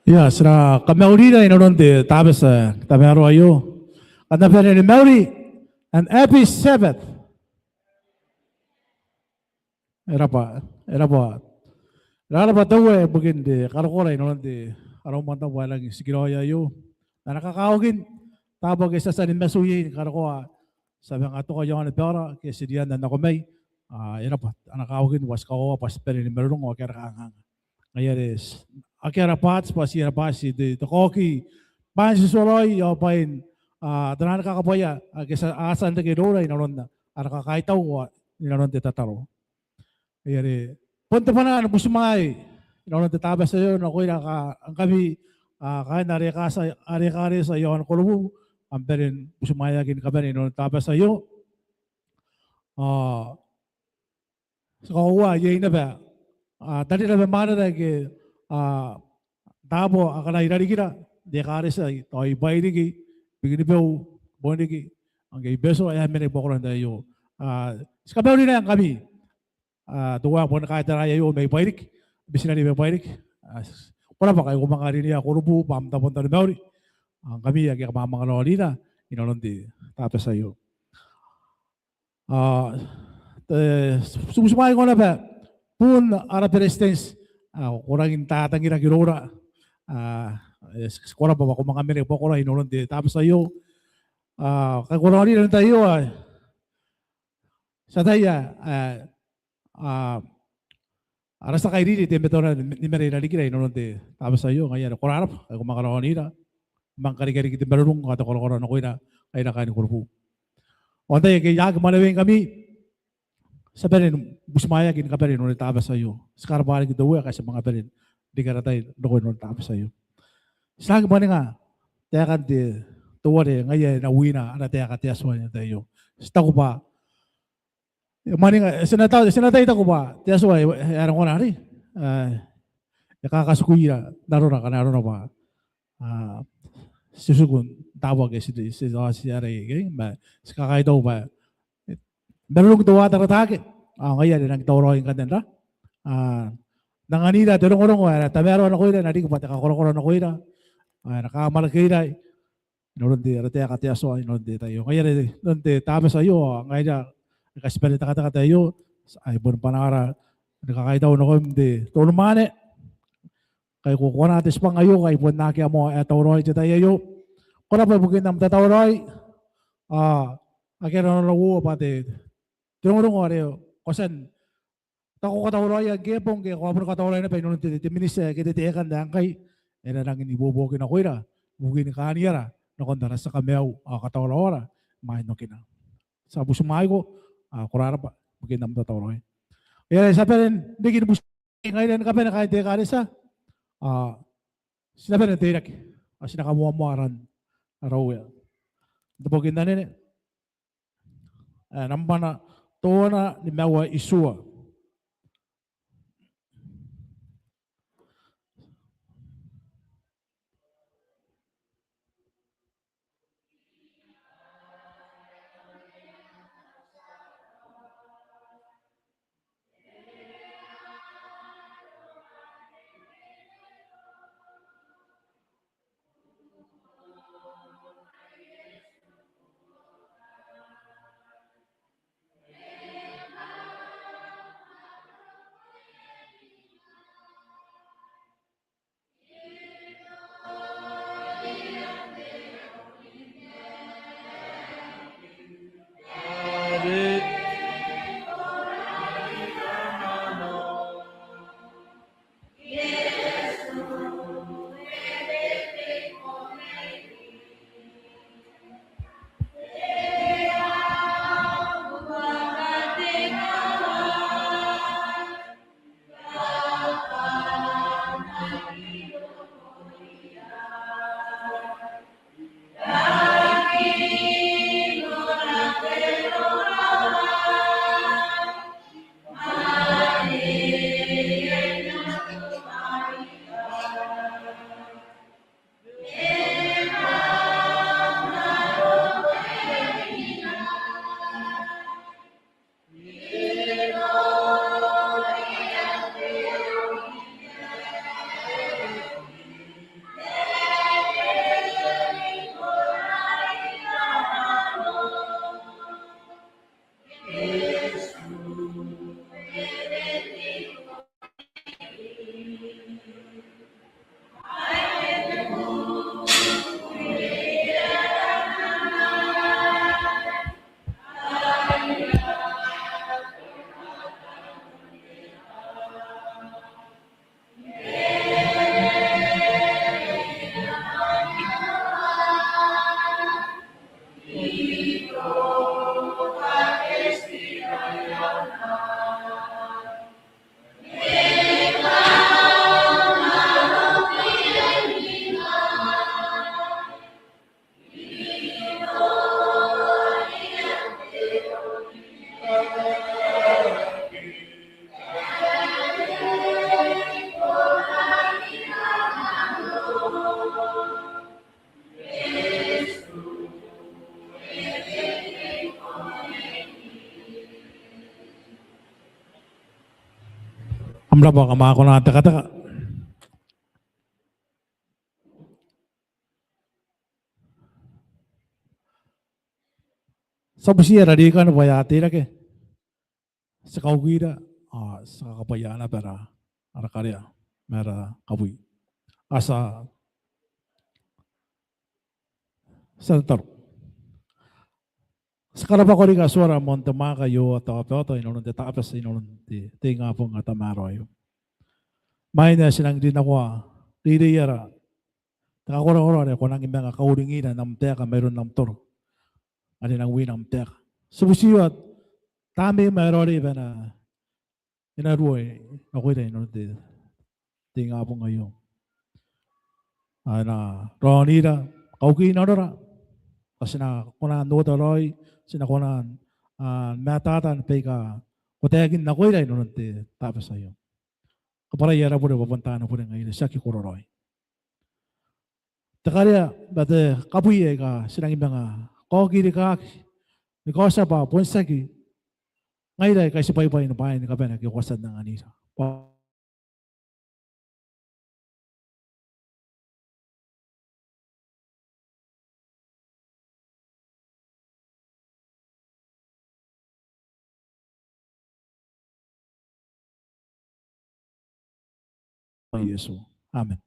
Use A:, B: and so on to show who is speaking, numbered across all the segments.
A: Ja, sra Mauri na inanon de tabes tabero ayo. Kada pere ni Mauri and happy Sabbath. Era pa. Rara pa tawe bugin de karakora inanon de araw man tawa lagi sigiro ayo. Na nakakaugin tabog isa sa nimasuyin karakoa sabi nga to ko yung pera kasi diyan na nakomay. Era pa nakakaugin was kawa pas pere ni Merong o kaya kakang. Ngayon is akira pats pas ira pasi de koki pansi soloy o pain danan kakaboya kesa asan de gedora inaron na ara kakaitaw wa inaron de tataro. Ngayon punta pa na busumay inaron de tabas sayo na kuya ka ang kami kaya narikasa ari-kari sa iyo ang kulubu ang perin busumaya gin kaben inaron tabas sayo sa kawa yay na ba tadi na ba mana na ke tabo akala irari kira de kare sa toy bairi ki bigini pe boni ki ang beso ay mene bokoran tayo skabaw na kami tuwa po na kahit na ayo may bairik bisina ni may bairik wala pa kayo kumakari niya kurubu pamtapon tayo Mauri ang kami ay kamamang kalawalina inolon di tapos sa'yo sumusumay ko na ba pun ara perestens kurangin tatangin ang girora sekolah pa ko mga mene pokora inolon di tapos sa'yo kakurangin na tayo sa tayo aras na kayo rin tempe to na ni Maria Nalikira inolon di tapos sa'yo ngayon kurarap ako makarangin na mangkari-kari kita barulong kata koro-koro na ko na ay nakain kurpo Ontay kay yag malawin kami sa perin busmaya kin kaperin no tabas sayo. Sekarang balik kita uya kasi mga perin di karatay no no tabas sayo. Slag ba nga taya kan di tuwa de ngaya na wina ana taya ka taya suwan tayo. Sta ko pa mani nga sinatay ta ko pa taya suwan aran ko na ri. Nakakasukuya naro na ba. Susugun tawag si aray kay ba kakay daw ba Darulog daw taratake. Ngayon, nagtawroin ka din na. Nanganina, turong-urong ko, tamero na ko yun, nadi ko pati kakurong-kurong na ko yun. Nakamalaki na. Noon di, rati akatiaso, noon di tayo. Ngayon, noon di, tapos ayo, ngayon, nakaspelita ka tayo, ay buwan panara, nakakaitaw na ko, hindi, tulumane. Kaya kukuha natin pang ayo, kaya buwan naki mo, tawroin siya tayo. Kung na pa bukid ng tatawroin, akin na naluwa pati, turong-urong ko, kasan, tako katawroy ang kepong kaya kung katawroy na pa inunod timinis kititiyakan na ang kay na nang inibubukin ako ina bugin ka niya na kondara sa kamew katawroy mahin no kina sa busumay ko kurara pa bugin nam tatawroy kaya sa perin digin bus ngayon ka pa na kahit dekade sa sinabi na tirak sinakamuamuaran araw ya bugin na nene namba na tuwa na ni mewa isua Kamla ba kamako na taka-taka. Sa busiya radi ka na bayati ra ke. Sa kaugira sa kapayana pera arakarya mera kabui. Asa sa tar. Sa karaba ko rin ka suara montemaka yo atau apa inulun te tapas inulun te tinga po nga tamaro ayo. May na sinang din ako reitiira. Takakura-kura na kung nang mga kauringinan ng teka mayroon ng tor. Ano nang win ng teka. Subusiyot, tami mayroon rin na inaruay. Ako rin, no, tinga po ngayon. Na ronira, kauki na rin. Kasi na kunan nota roy, sinakunan matatan peka kutagin na ko rin, no, tapos sa'yo. Kapara yara po rin, papuntahan po rin ngayon, siya kikuroroy. Takarya, bate kapuye ka sinang mga kokiri ka ni kosa pa ponsaki ngayon kasi pay-pay no pain ka pa nagkikosad ng anisa. Yesu. Amen.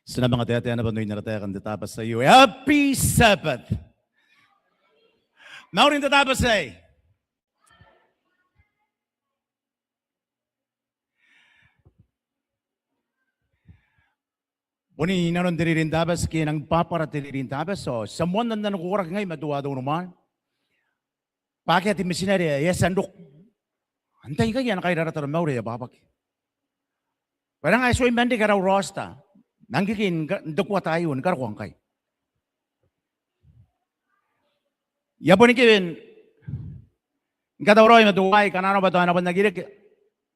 B: Sa mga tiyataya na banoy naratayakan datapas sa iyo. Happy Sabbath! Mauri datapas ay. Buni inanon diririn tabas kinang papara diririn tabas so someone nan nakukurak ngay maduwa daw naman. Pakai ti misinari ya sandok. Antay ka yan kay raratar Mauri Ababaki. Parang ay so imandi ka raw rosta. Nanggikin dakwa tayo nagkaroon kay. Yapon ikin Katawroy maduway kanano ba to ano ba nagirik.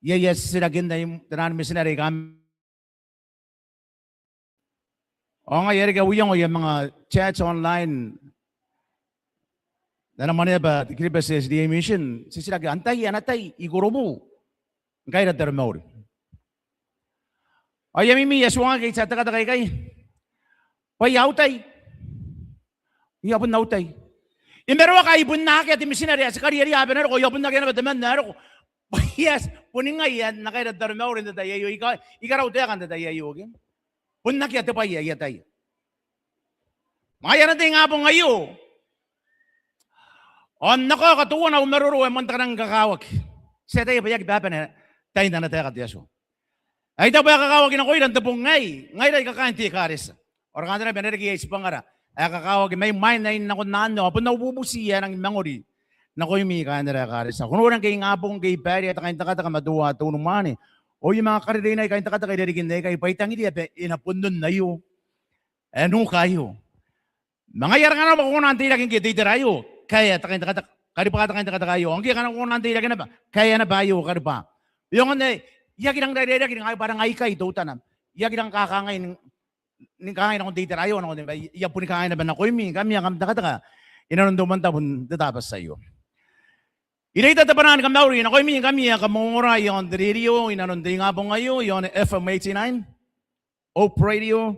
B: Yes sinagin na yung tanan misinari kami. O nga yari ka uyang o yung mga chats online na naman ba kiriba sa SDA mission sisilagi antay anatay iguro mo kaya na Taromauri. O yung mimi yaswa kay sa takatay kay payaw tay iyapon na utay Imero ka ibun na kaya missionary sa career ya benar ko yobun na kaya na deman na ko. Yes, puning nga yan na kaya Taromauri na tayo ikaraw tayo kan tayo yogi. Pun na kaya tayo ya tayo. Maya na tayo nga po ngayon. On nako katuwa na umaruro man ta nang kakawag. Sa tayo ba yak baba na tayo na tayo katiyaso. Ay tayo ba kakawag na ko ilan tapong ngay tayo kakain ti karis. Or kanta na benar kaya isipangara. Ay kakawag may mind na inako nano apun na ububusiya ng Mauri. Nako yung mika na karis. Kung urang kay ngapong kay pari at kain takata maduwa to numani. O yung mga karire na kain takata kay derigin na kay paitang hindi inapundon na yo. Ano kayo? Mga yar nga na kung nanti laging kititirayo. Kaya takin takata karipa takin takata kayo. Ang kaya kung nanti laging na ba? Kaya na bayo karipa. Yung ano yakin ang derera kin ay parang ay kay tutan. Yakin ang kakangain ni kain akong titirayo ano ba? Iya pun kain na ba na ko mi kami ang takata. Inanon duman tapon tatapas sa iyo. Inaita tapanan ka Mauri, na kami ang kamura yung radio, inanon din nga po ngayon, yung FM 89, Op Radio.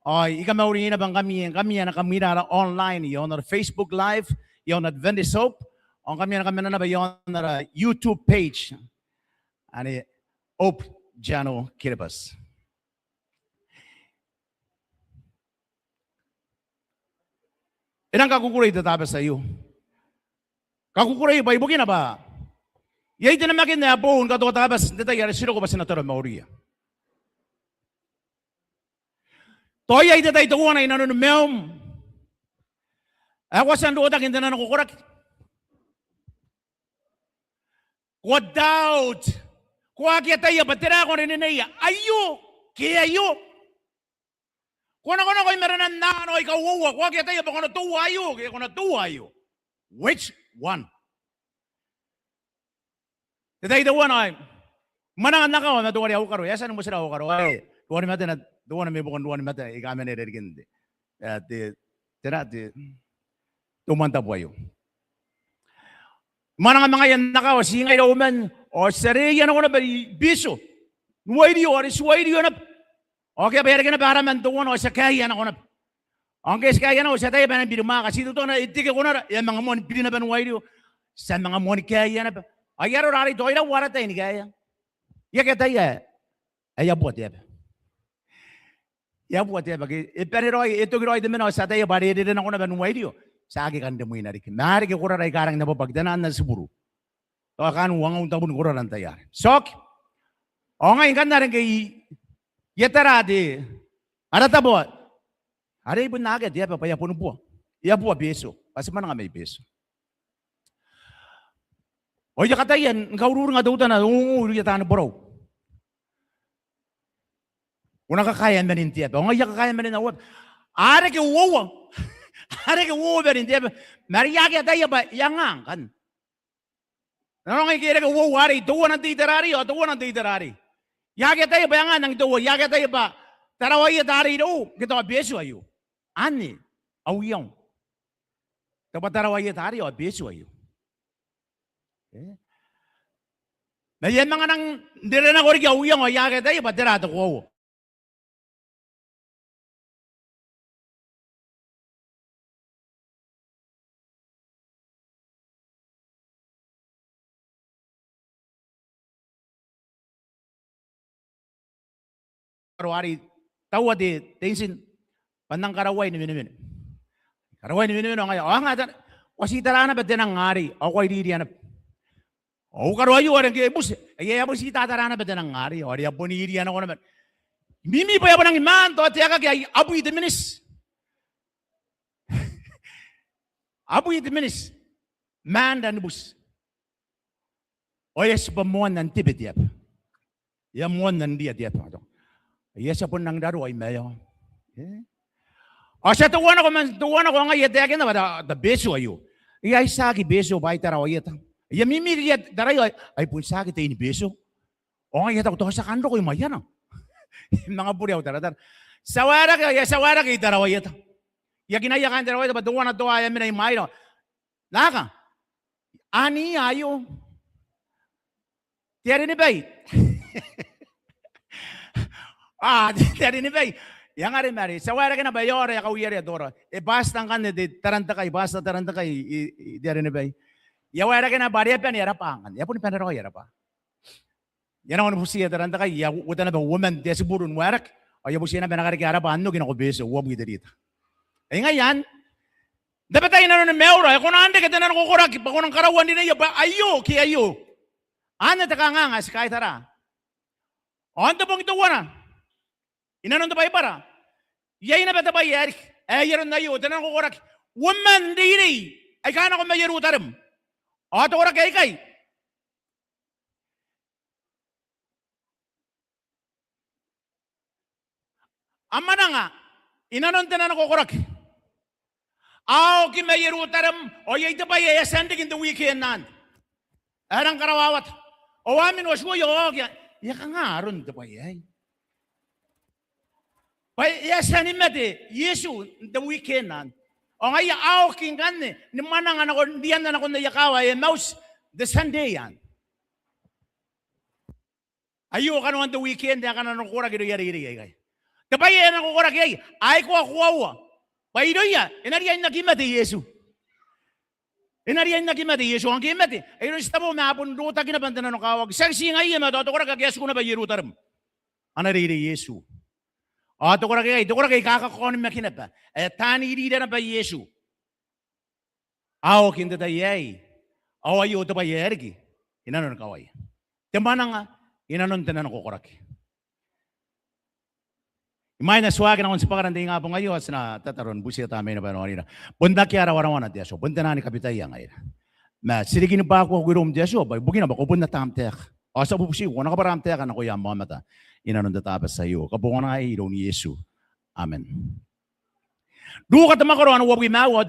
B: Ika Mauri na bang kami na kamira online, yung Facebook Live, yung Adventist Hope. Kami na ba yung YouTube page. Ani, Op Jano Kiribas. Inang kakukuray tatabas sa iyo. Kakukuray ba ibugin na ba? Yay din na makin na po un kato tabas dito yari sino ko ba senator Mauri. Toy ay dito ito na inanon meom. Ako sa ando tak hindi na nakukurak. What doubt? Kuha kaya tayo batira ko rin niya. Ayo, kaya ayo. Kung ako na ko'y meron na ano ikaw uwa, kuha kaya tayo ba kung natuwayo, kaya kung natuwayo. Which one? Today the one ay manangan na ka na duwari ako karo. Yasan mo sila ako karo. Ay, duwari mata na duwari may bukon duwari mata ikame na rin hindi. At tira tumanta po ayo. Manangan mga yan na ka o singay daw man o sariyan ako na ba biso. Nuway diyo, arisway diyo na. Okay, bayar ka na para man tuwan o sa kaya na ako na. Ang kaya kaya na o sa tayo ba na binuma kasi ito na itigil ko na yan mga mon pininaban nuway diyo. Sa mga mon kaya na ba. Ay yaro rari to ina wara tayo ni kaya. Ya kaya tayo ay yabuat ya. Yabuat ya bagi. Pero ito giro ay demen o sa tayo bari din ako na ba nuway diyo. Sa agi kan demoy na rin. Mari ka kura ray karang napapagdanaan na suburo. To kan uang tabun kura lang tayo. Sok. O ngayon kan na rin kay yetaradi. Ara tabot. Ara ibon na agad. Ya papaya puno po. Ya po beso. Kasi man nga may beso. O ya katayan. Kaururo nga daw na. Uunguro yata na bro. Kung nakakayan man yung tiya. O nga ya kakayan man yung awad. Ara ki uwawa. Ara ki uwawa ba rin tiya. Mariyaki tayo ba? Yangang kan. Ano nga kira ka uwawa. Ari. Tuwa ng titirari. O tuwa ng titirari. Yaki tayo ba yangan ng tuwa. Yaki tayo ba. Taraway tari do. Kita ka beso ayo. Ani. Awiyong. Kapag taraway tari o beso ayo. Na yan mga nang dire na ko rin awiyong o yaki tayo ba tirato ko. Karawari tawa di tensin pandang karaway ni minumin. Karaway ni minumin ngayon. O nga wasita na ba din ang ngari? O ko hindi na. O karawayo orang kay bus. Ay abo si tatara na ba din ang ngari? O riya bonirian ako naman. Mimi pa yabo ng iman to at yaka kay abu itiminis. Abu itiminis. Man dan bus. O yes pamuan ng tibet yap. Yamuan ng dia yap. Yes, pun nang daro ay mayo. O siya tuwan ako nga yadagin na ba da beso ayo. Iya isagi beso ba itaraw ayat. Iya mimili yat darayo ay pun sagi tayo ni beso. O nga yata ko to sa kando ko yung mayan. Mga puriyaw taratar. Sawara ka itaraw ayat. Iya ginayakan daraw ayat ba tuwan na tuwa ay minay mayo. Naka. Ani ayo. Tiyari ni bay. Tiyari ni bay. Yang ari mari, sawara kena bayar ya kau yari adora. Basta kan de basta taranta kai diare ne bay. Ya wara kena bari apa ni arapangan. Ya pun penero ya apa. Ya na busi ya taranta kai ya utana ba woman desi burun warak. O ya busi na benakari kaya arapan no kinako beso uwam giderita. Ngayon, dapat tayo na meura. Kung ande kita na nakukurak, kung ang karawan din na ba ayo ki ayo. Ano ta nga si kahit tara. Ando pong ito wana. Inanon ta ba para? Yay na ba ta ba yerik? Yaron na yo, tanan ko kurak. Woman diri. Ay kana ko mayeru tarim. Ato kurak kay. Amma na nga. Inanon tanan ko kurak. Aw ki mayeru tarim. O yay ta ba sending in the weekend nan. Arang karawawat. O amin was mo yo. Ya ka nga aron ta ba yay. Ya sani mete Yesu the weekend nan. O nga ya aw kingan ni manang anak ko diyan na ako na yakawa mouse the Sunday yan. Ayo ka naman the weekend ya ka na nukura gido yari kay. Tapay yan ako kura kay ay ko akuwa. Paido ya inariyan na kimate Yesu. Inariyan na kimate Yesu ang kimate. Ayo stabo mapun ruta kinabanta na nukawag. Saksi nga iya mato kura kag Yesu na ba yerutarem. Anari Yesu. Ato kura kay kakakon makinapa. Tani ida na ba Yesu. Aw kinda tayay. Aw ayo to ba yergi. Inanon kaway. Temana nga inanon tanan ko kurak. Imay na swag na kon sa pakaranti nga po ngayon na tataron busi tamay na ba na. Bunda kiara warawan at yaso. Bunda na ni kapitay ngayon. Ma sirigin ba ako gurom yaso ba bugina ba ko bunda tamtek. Asa busi ko na kabaramtek na ko yam mamata. Inanon tatabas sa iyo. Kabungan na ay ni Yesu. Amen. Duka tamakaroon wag wimawa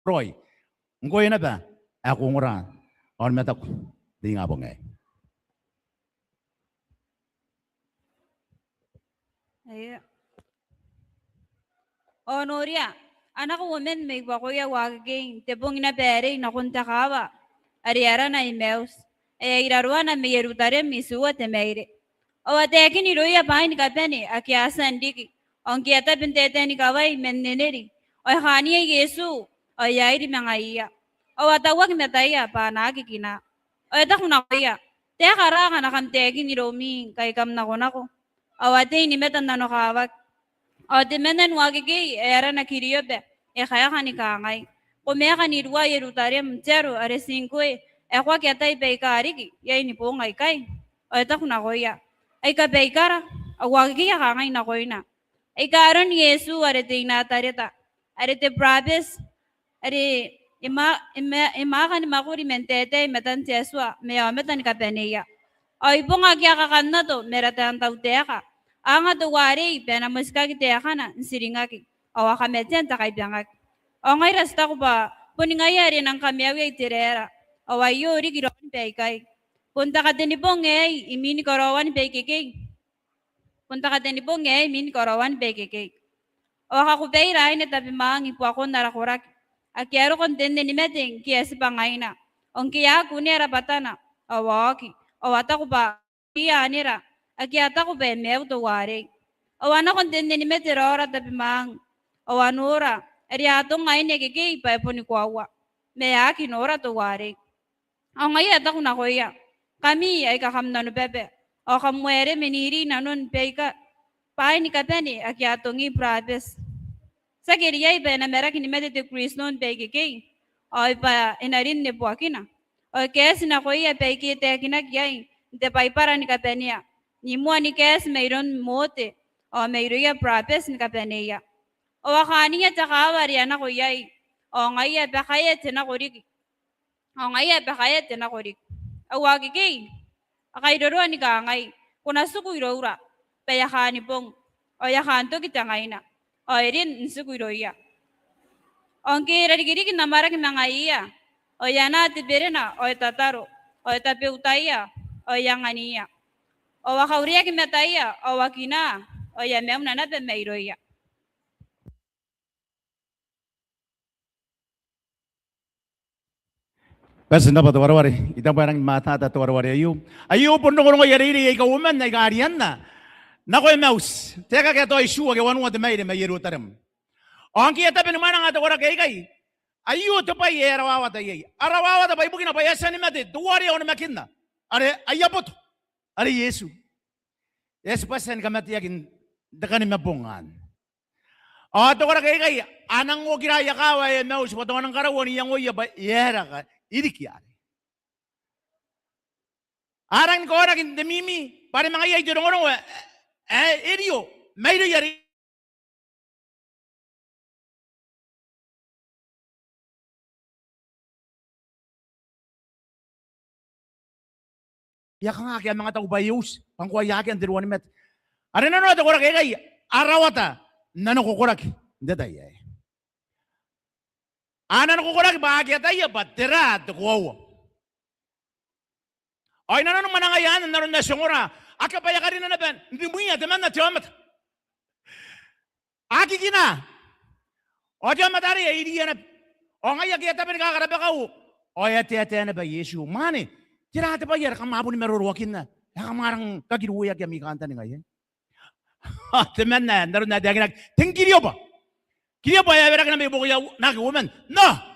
B: Roy. Ngoy na ba? Ako ngura. On metak di nga po ngay.
C: Ay. Noria, anak ko women may bakuya waging tepong na pere na kunta kawa. Ariara na emails. Ay irarwa na may yerutare misuwa temeire. O ateke ni roya pain kapeni akiasa ndiki. On kiata pintete ni kawai menneneri. O khani Yesu. O yairi mangaiya. O atawag metaya pa nakikina. O etakuna kaya. Te karanga na kanteki ni romi kay kam na ko. Awate ni metan na nokawak. Awate menan wagigi era na kiriyobe. E kaya kani kangay. Kumeka ni ruwa Yerusalem zero are 5 kwa kiatay pekarigi. Yay ni po ngay kay. O etak na koya. Ay ka pekara. Awagigi ya kangay na koy na. Ay karon Yesu are te inatareta. Are te probes. Are ima kan makuri mentete metan teswa. Mea metan kapeneya. Ay po nga kaya kakanna to, meratan tau teka. Anga to wari, penamuska ki teka na, nsiringaki. Awa kametian takay biyangak. O ngay rasta ko ba, puningayari ng kamiyawi ay tirera. Awa yuri giroon peikay. Punta ka din po ngay, imini karawan peikikay. Punta ka din po ngay, imini karawan peikikay. Awa kakupeiray na tabi maang ipo ako narakurak. Akyaro kon din ni meting, kiyasi pangay na. Ong kiya kunira patana, awaki. Awata ko ba iya nira akyata ko ba mew to wari awana kon din ni meterora tapi mang awanura ariato ngai ne ke pa po ni kwawa me akinora to wari ang ngai ata ko na koya kami ay kakamna no bebe o kamwere meniri nanon peka pa ni kapeni akyato ngi prades sa kiriya iba na merak ni medite krisnon peke ke ay pa inarin ne buakina. O kes na koya peki te kinagay de para ni kapenia ni mo ni kes mayron mote o mayroya propes ni kapenia o akaniya takawari na koya o ngaya bakayet na korik o ngaya bakayet na korik awagi kay akay doro ni kangay kunasuko irora payakani pong o yakanto kita ngay na o irin nsukuiroya o kira na marak mga iya o yana tibirina o tataro o tapiutaya o yanganiya o wakauria kimataya o wakina o yamem na nape meiroya
B: Bas naba to warware. Ita parang mata ta to warware ayu. Ayu pun ko ngo yari ay ka woman na garian na. Nako mouse. Teka ka to isu ke wanu at mai de mai yeru taram. Angki ata ben mana ngata wara kai. Ayu to pa ye arawa ta ye. Arawa ta bai bugina pa yasa ni mate. Duwari on makinna. Are ayapot. Are Yesu. Yes pasen kamati yakin dakani mabungan. To wara kai anang o kiraya kawa e mouse pato nang karawoni yang o ya ba yera ka. Irikiari. Arang ko na kin demimi pare mga yai jero ngono erio mayro yari ya kang aki mga tao bayus pangkuha yaki ang diruan met are na no to korak kay arawata nano kukurak hindi tayo anan kukurak bahagya tayo batira to kuwawa ay nanon manangayan naron na sungura akapaya ka rin na ben hindi mo iya teman na tiyamat aki kina o tiyamat ari ay iriya na o ngaya kaya tabi nakakaraba ka o yate na ba Yesu mani tira ate pa yara kamapo ni meruruakin na kamarang kagiruya kaya mikanta ni ngayon teman na naron na diyaginag tingkiriyo ba ya vera ka na may bukuya nakawoman no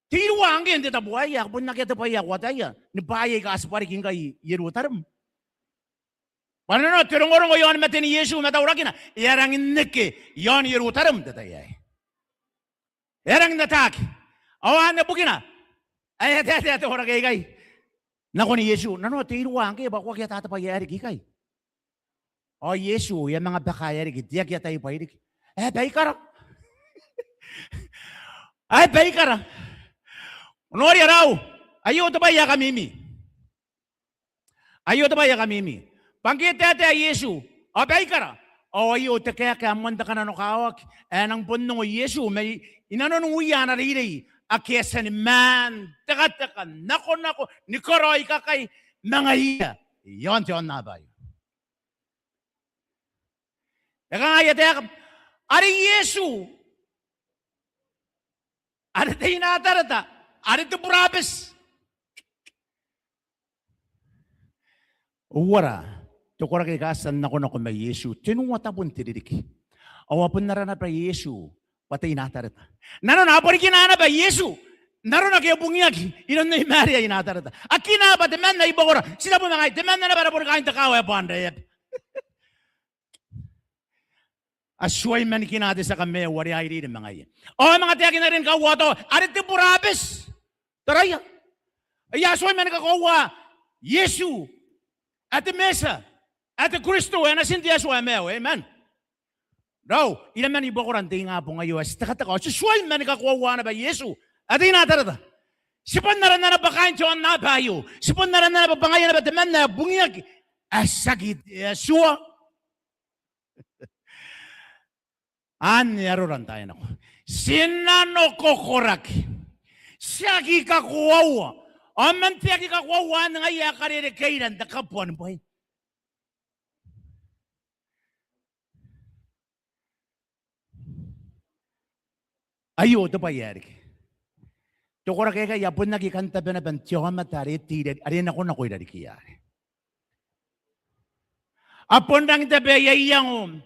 B: Tiruwa ang hindi tabuaya, kung nakita pa iya, wataya, ni bayay ka aspari king kay Yerutarem. Paano no, tirong-orong ko yun mati ni Yesu, matawrakin na, yarang nike, yon Yerutarem, tatayay. Yarang natak, awan na bukina, ay, ate, orang kay. Nako ni Yesu, nano, tiruwa ang kaya, bakwa kaya tatapayari kay. O Yesu, yung mga bakayari, diya kaya tayo pairik. Baikara. Baikara. Nori raw, ayo to ba ya kamimi? Ayo to ba ya kamimi? Pangkita ate Yesu, abay kara. O ayo te kaya amanda ka na no kawak, ang punong Yesu may inanon uya na riri, akesa ni man, teka, nako, ni koroy ka kay mga iya. Yon naba. Teka nga yate, ari Yesu, ari tayo natarata, Ari tu burabes. Uwara. Tukora kay kasan nako may Yesu. Tinuwata pun tiririk. Awapun narana pa Yesu. Patay natarata. Nano na pori kinana pa Yesu. Naro na kaya bungyag. Inon na Maria inatarata. Akina pa teman na ibagora. Sila po mga teman na para pori kain takaway po andayap. Asway man kinate sa kami. Wari ay rin mga yan. O mga tiyakin na rin kawato. Ari tu burabes. Taraya. Ayasoy man nakakuha. Yesu. Ate mesa. Ate Kristo. Ano sinti yaso ameo. Amen. Raw. Ilan man iba ko ranting nga po ngayon. Takatako. Susoy man nakakuha na ba Yesu. Ate inatarata. Sipon na rin na napakain siya na bayo. Sipon na rin na napapangayan na ba teman na bungyag. Asagit. Yesua. Yaroran tayo na ko. Sinano kokorak. Siya kikakuwawa. Aman siya kikakuwawa nga yakarere kailan da kapuan boy. Ayo to pa yarik. To kora kaya yapon nakikanta ba na bantiyaw matari tired. Arin ako nakoy dari kiyari. Apon nang tabi yayang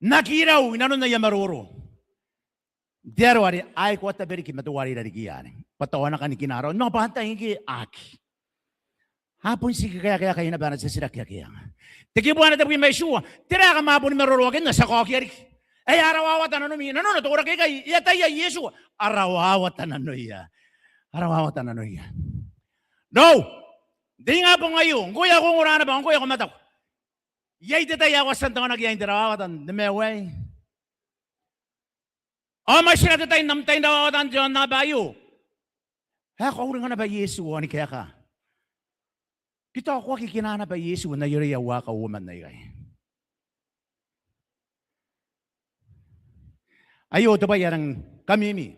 B: nakiraw inanon na yamaruro. Dero ari ay ko taberi ki matuwari dari kiyani. Patawana kan kinaraw. Mga pahantay ki aki. Hapon si kaya kayo na banat sa sila kaya. Tikibuan na tabi may suwa. Tira ka mapon ni marorokin na sa kokiyari. Ay arawawatan na numi. Nano na to kaya kayo. Yatay ay Yesu. Arawawatan na nuya. Arawawatan na nuya. No. Di nga po ngayon. Kuya kong urana ba? Ang kuya kumataw. Yay detay ako sa tanong nagyayin. Arawawatan. Demeway. O may siya tayo namtay na ako ng nabayo. Kaurin ka na ba Yesu? Ani kaya ka? Kita ako kikinana ba Yesu na yuriyawa ka woman na ikay. Ayo ito ba yan kamimi?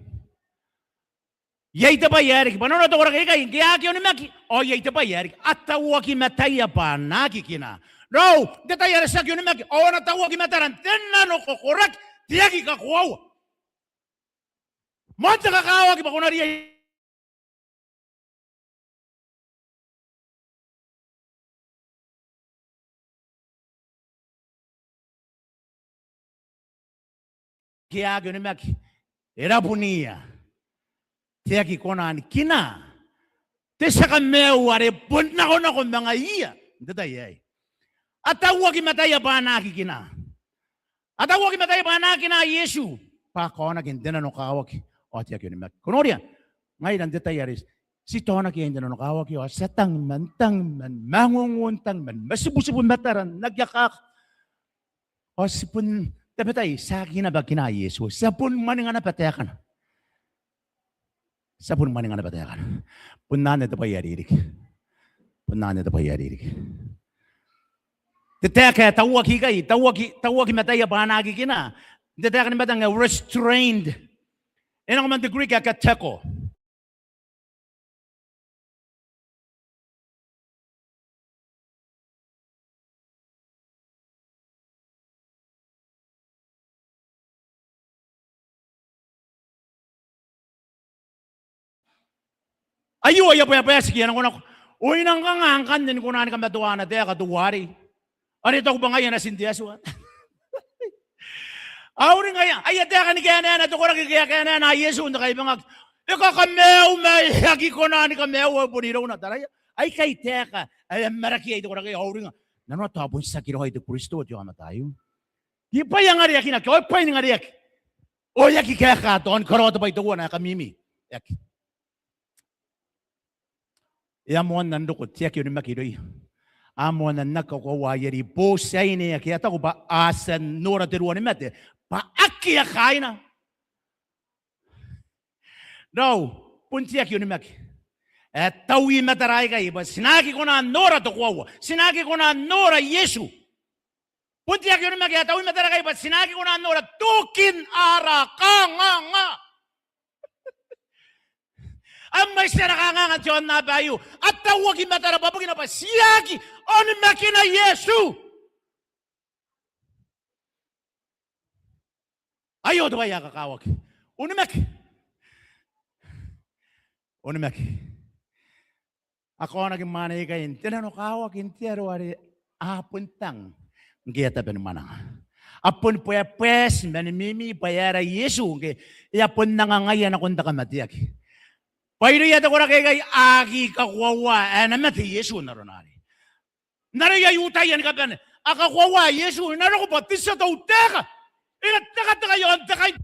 B: Yay ito ba yarik? Paano na ito ko kay kaya kaya ni Maki? O yay ito ba yarik? At tawa kimataya pa nakikina. No! Detay sa kaya ni Maki. O natawa kimataran. Tenano ko korak. Tiyagi ka kuwawa. Monta kakawag ba ko na riyan kiagyo ni mak erabunia tiaki konan kina tesaka meu are punna kono ko mga iya data yai atawa ki mataya bana kina atawa ki mataya bana kina Yesu pa kona kin dena no kawaki o tiaki ni mak konoria ngai dan data yaris si tona ki dena no kawaki o setang man mangunguntang man masibusibu mataran nagyakak o sipun tapetay sa kina ba kina Yesu sapun maninga na patayakan Sapun maning ana patayakan. Punan ito pa yaririk. Punan ito pa yaririk. Teteka tawaki kay tawaki mataya banagi kina. Teteka ni matang restrained. Eno man the Greek akateko. Ayo ya pa sikian ko na. Uy nang kangangkan din ko na ni kamatuana te katuwari. Ano ito ko ba ngayon na sindiaswa? Awring ngaya ay te ka ni kaya na to ko ra kaya na Yesu na kay mga ikakameo may hagi ko na ni kameo buniro na taray. Ay kay te ka ay maraki ito ko ra kay awring. Nano tapon sa kiro ito Kristo jo amatayo. Di pa yang ari akina ko pa ni ari ak. O yaki kaya ka ton karo to pa ito na kamimi. Yak. Yamuan nandukot siya kyo ni makidoy. Amuan na nakakawayari po siya ini kaya tako ba asan nora tiruan ni mate pa akya kaina. No, pun siya kyo ni mak. Tawi mataray kay ba sinaki ko na nora to kwawa. Sinaki ko na nora Yesu. Pun siya kyo ni mak tawi mataray kay ba sinaki ko na nora tukin ara ka nga. Amay siya nakangangan siya na bayo. At tawagin matara babagin na pa siyagi on makina Yesu. Ayo ba ya kakawag. Unimek. Ako naging manay kayin. Tinano kawag intero ari apuntang. Ngiyata pa naman. Apun po ya pes manimimi bayara Yesu. Yapun nangangayan akong takamatiyak. Pairo yata ko na kay agi kakwawa anamati Yesu naronari. Naraya yutayan ka ban akakwawa Yesu naro ko batisa daw teka. Ina taka yon taka.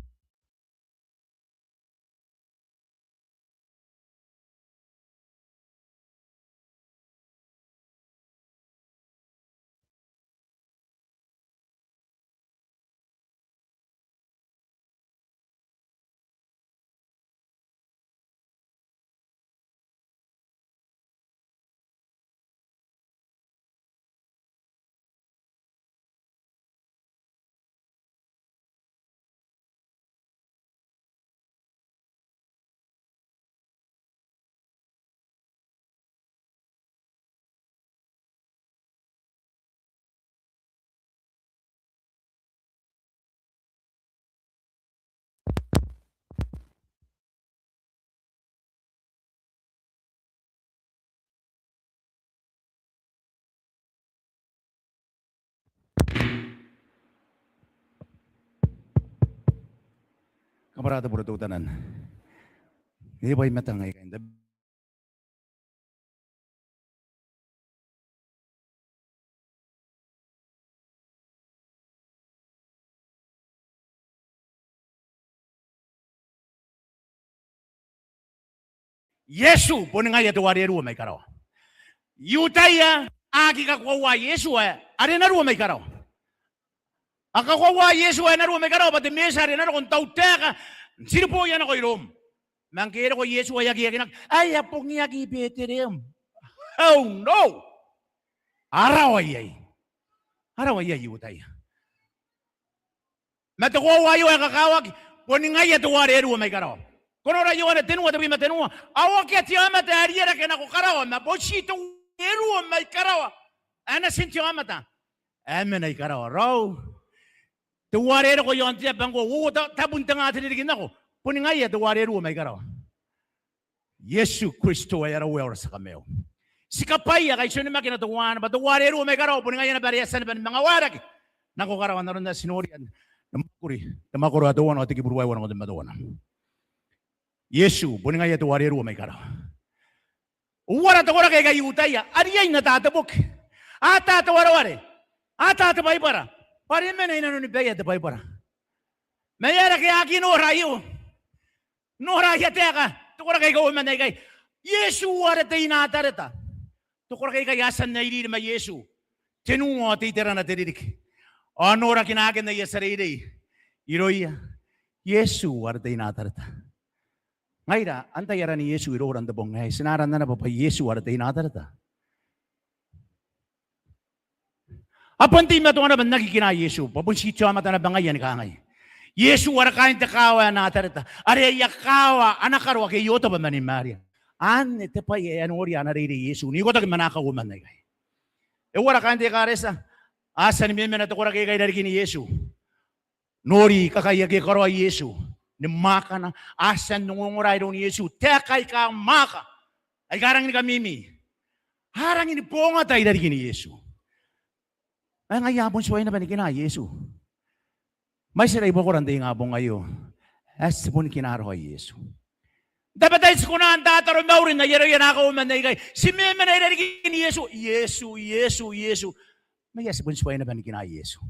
B: Kamarada bertutanan. Ini bayi matangay kain. Yesu pun ngaya tu wari ruwa may karaw. Yutaya agi kakwawa Yesu ari na ruwa may karaw. Akakwawa Yesu na ruwa may karaw pati mesa ari na kung tauteka sino po yan ako irom. Mangkira ko Yesu ay agi ay apong yagi beterem. Oh no. Araw ay yutaya. Matakwawa yu ang kakawag pun ngaya tu wari ruwa may karaw. Kono ra yo na tenua tabi matenua awa ke tiama ta ariera ke na ko karawa ma bochito eru mai karawa ana sinti amata amena i karawa raw tu warero ko yon tia bango wo ta tabunta nga tiri gina ko puni nga ya tu warero mai karawa Yesu Kristo ay araw sa kameo sikapaya kay sino makina tuwan ba tu warero mai karawa puni nga ya na bariya sa mga warak nako karawa na ron na sinorian Namakuri atuan o tiki buruai wana mo maduana. Yesu boninga ya tuwari ruwa may kara. Uwara to kora kay utaya. Ariya na tatabok. Ata tawaraware. Ata tabay para. Pare men na inanon ni baya tabay para. Mayara kay akin no rayo. No raya teka. To kora kay gawin man kay. Yesu wara tay natarata. To kora kay kayasan na ili ma Yesu. Tinuwa titira na tiririk. Anora kinakin na yasarili. Iroya. Yesu wara tay natarata. Ngaira, antayaran ni Yesu iroran da bongay. Sinaran na pa Yesu wara tay natarata. Apan ti mato na ban nagikina Yesu. Papunsi chama ta na bangayan kangay. Yesu wara kain ta kawa natarata. Are yakawa anakarwa kay yoto ba manin Maria. An ite pa anori anarili Yesu. Ni ko ta manaka woman na kay. E wara kain ta karesa. Asan mi men to kora kay ni Yesu. Nori kakaya kay karwa Yesu. Ni maka na asan nunguray do ni Yesu. Tekay ka maka. Ay garang ni kamimi. Harang ini ponga tayo dari ni Yesu. Ay ngayabon suway na banikina Yesu. May siray mo ko randay nga bong ngayo. As pun kinaro ay Yesu. Dapat tayo sikunan Taromauri na yero yan ako umanay kay. Si Meme na dari ni Yesu. Yesu. May asipon suway na banikina Yesu.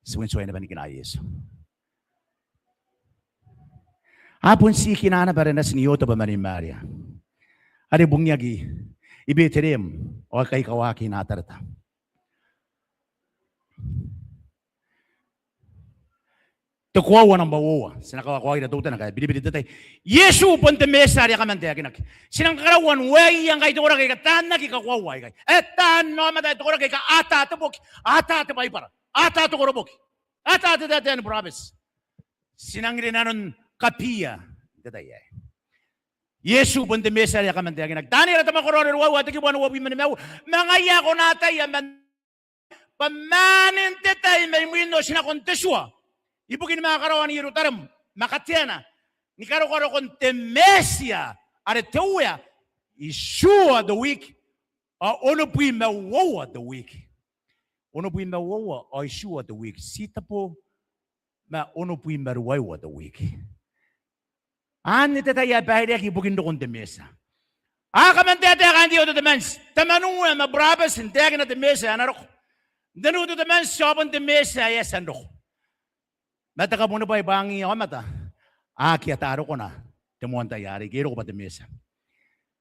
B: Asipon suway na banikina Yesu. Apun si kinana pa rin na siniyoto pa manin Maria. Ari bungyagi. Ibitirim. O kay kawaki natarata. Tukuawa ng bawawa. Sinakawakawagi na tuta na kaya. Binibili tatay. Yesu punta mesa rin kamantaya kinak. Sinang karawan. Way yang kay tukura kay katan na kikakawaway kay. Etan no matay tukura kay ka ata tubok. Ata tubay para. Ata tukura bok. Ata tatay promise. Sinang rinanon kapia. Tatay ay. Yesu punta mesa rin kamantaya kinak. Tani rata makorona ruwawa. Tikibuan wabi manimaw. Mga yako natay. Pamanin tatay may mwino sinakonteswa. Ibukin mga karawan ni Yerutarem, makatiana, ni karo-karo kon temesia, areteuya, Yeshua the week, ono pui mawawa the week. Ono pui mawawa, Yeshua the week. Sita po, ma ono pui maruwawa the week. Ani tataya bahaya ibukin do kon temesa. Kamantete kandi o the mens, tamanunga mabrabas, hintayakin na temesa, anarok. Danu to the mens, sopan temesa, yes, andok. Mata ka muna ba ibangi ako mata? Kiyataro ko na. Timuan tayari. Giro ko pa timesa.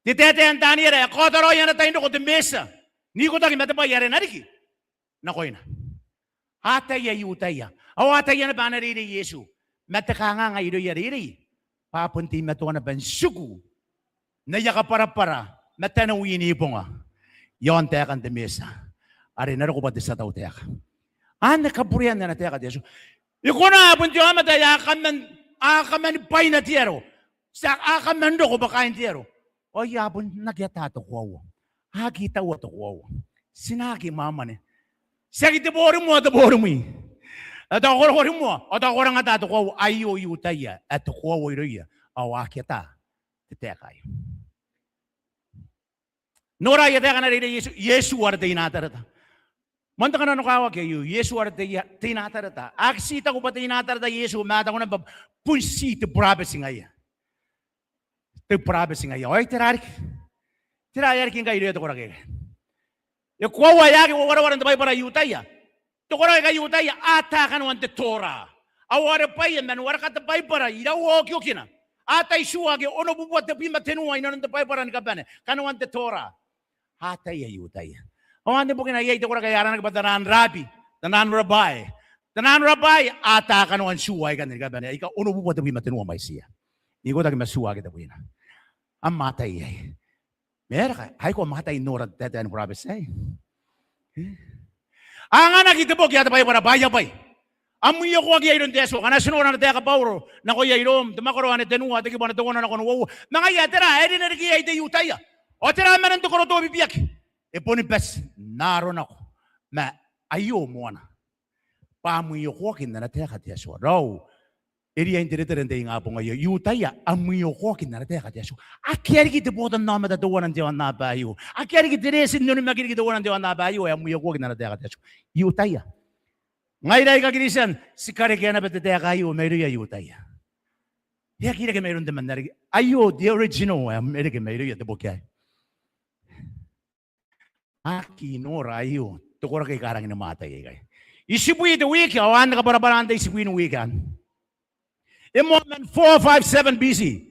B: Titete ang tani yare. Kotaro yan na tayo ko timesa. Ni ko taki mata ba yare nariki. Nakoy na. Ataya yutaya. Ataya na ba nariri Yesu? Mata ka nga iro yariri. Papunti mato na bansugu. Nayaka para. Mata na uinipo nga. Yon tayo kang timesa. Ari naro ko pa sa tao tayo ka. Nakapurihan na tayo ka Yesu. Ikuna pun tiyo amata ya akaman pay na tiyero. Sa akaman do ko bakain tiyero. O yapon nagyatato ko. Hakita wa to ko. Sinaki mama ne. Sakit boro mo at boro mo. At ako mo. At ako nga tato ko ayo yutaya at ko iroya. Awakita. Titekay. Nora yata ka na rin Yesu warta inatarata. Manta ka na nukawag kayo, Yesu ar tinatarata. Aksita ko pa tinatarata Yesu, mata ko na punsi te prophecy ngaya. Te prophecy ngaya. Oy, tirarik king kayo ito ko na kaya. Yung kuwa yagi, wawarawaran tabay para yutaya. Ito ko na kaya yutaya, ata ka naman te Torah. Awara pa yan, manwara ka tabay para, ilawag yung kina. Atay suwagi, ono bubuat te pima tenuwa, inanon tabay para nikabane. Kanuan te Torah. Atay yutaya. Ano po kinayay ito ko na kaya na nagpatanan rabi, tanan rabay. Tanan rabay, ata ka naman suway ka nila. Ikaw, uno po po ito matinuwa may siya. Hindi ko tayo masuwa kita po yun. Ang matay ay. Meron ka, ay ko matay nora tete ang province ay. Ang anak ito po, kaya tayo para bayabay. Amuyo ko agay iron deso, kana sinura na tayo kapauro, na ko yairom, tumakoroan na tenuwa, tiki po na tukunan ako nuwawo. Mga yatira, edi na nagiyay tayo utaya. O tira man ang tukuro to bibiyak. Iponipas, naroon ako. Ayaw mo na. Pamuyo ko akin na nateka tiyaso. Raw, iriya yung tiritirente yung apong ngayon. Yutaya, amuyo ko akin na nateka tiyaso. Akyari kita po ang nama tatuwa ng Diyan na bayo. Akyari kita resin nyo ni magiging tatuwa ng Diyan na bayo. Amuyo ko akin na nateka tiyaso. Yutaya. Ngay dai kagirisan sikare kaya na betete kayo meru ya yutay. Ya kira ke meron teman dari ayo the original meru ke meru ya tebokya. Aki no rayo to kora kay karang na mata kay. Isipui the week awan ka barabarante isipui no weekend. In moment 457 BC.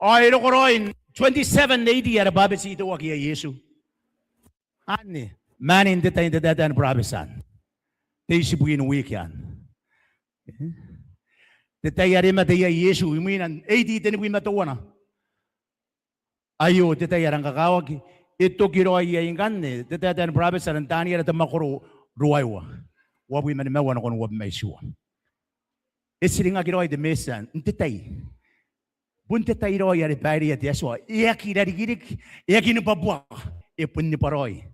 B: Ay rokoroin 2780 at Ababaki ito waki Yesu. Ani manin detay dedan promisan. Isipui no weekend. Detay ari matay Yesu iminan 80 tani wi matawana. Ayo detay arang kakawag ito kiro ay ingane dedan promisan tani at makoro ruwaiwa. Wabi man mawana kon wab may suwa. Isiring agiro ay de mesan detay. Bunte tayo yari pari at Yeswa. Iaki dari girik, iaki ni papua, ipun ni paroy.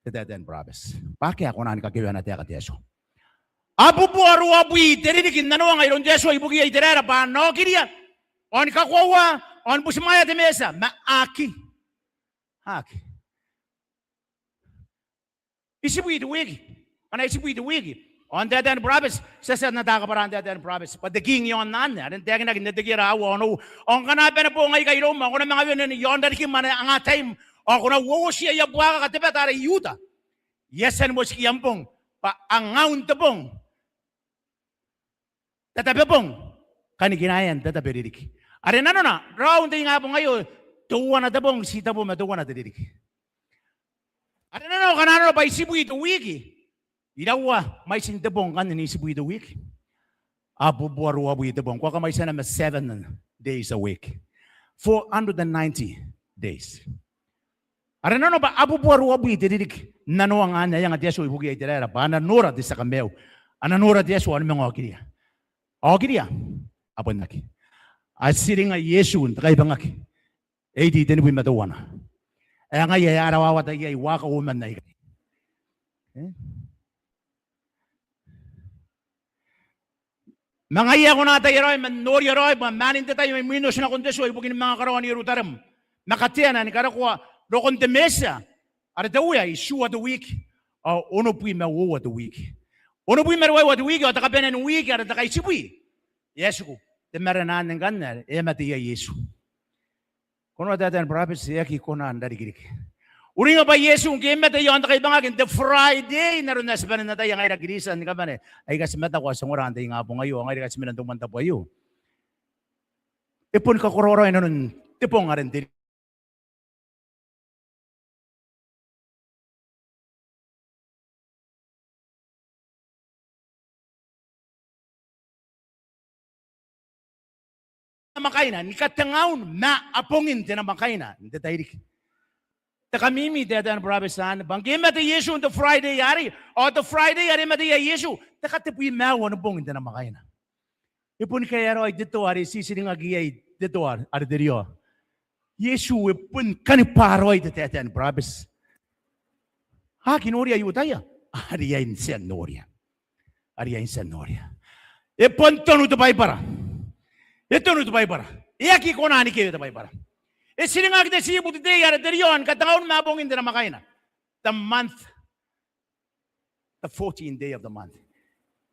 B: Dedan promise. Pake ako na kakiwa na tiyak at Yeswa. Abu buaru abui, teridikin na nuang ayron Yeswa ibugi ay terera pa no kiriya. On kakwawa, on busimaya de mesa, maaki. Haki. Isipui the wigi. Ana isipui the wigi. On that and promise, says natakaparan that and promise. But the king yon nan, and taking in the gira, no, on Kanapena Ponga Roma, on a man yonder him ang time, or on a woshi yabuaka tebetara yuta. Yes, and was yampong, but ang the bong. That a bebong, Kaniginayan, that a beridik. Arenana, rounding up on you to one of the bong, sitabum, to one of the didik. I don't know, Canara by Sibu the wiki. Irawa, may sintebong kan ni Sibu the week. Abu buaru abu itebong. Kwa may sana 7 days a week. 490 days. Arano ba abu buaru abu itidik nano ang anya yang Yesu ibugi itera ba nanora di sa kameo. Ananora di Yesu ano mga okiriya. Okiriya. Apon naki. Asiring nga Yesu takay bangak. 80 din wi matawana. Ay nga araw awat ay waka woman na ikay. Mga iya ko na tayo roy, manori roy, manin tayo may minus na kondisyo, ibugin mga karawan ni Rutaram. Nakatiyan na ni karakwa, rokon de mesa. Ara daw ya, issue of the week. Ono pui mawo of the week. Ono pui mawo of the week, o takapenan ng week, ara takay sipui. Yesu ko, de maranan ng ganna, mati ya Yesu. Kuno datan prophecy, yaki ko na andari girik. Uri nga ba Yesu, kaya mata yon takay bangagin, the Friday, naroon na sa panin na tayo, ngay nagirisan, ka ba ne? Ay kasi mata ko, asang oran, tayo nga po ngayon, ngay kasi minantumanta po ayo. Ipon ka kuroro, ay naroon, tipong nga rin din. Makainan, ni katangaon, maapongin, tinamakainan, hindi tayo rin. Kamimi dedan brabesan bangge mate Yesu on the Friday yari or the Friday yari mate Yesu takatipui mawo no bong indana makaina ipun kaya roy dito ari sisiring agiyay dito ari derio Yesu ipun kaniparoy dedan brabes ha kinoria yutaya ari yain sen noria ipun tonu to para ito no to para iaki konani ke to para Siningag de sibu de yara derion kataon mabong indra makaina. The month, the 14th day of the month.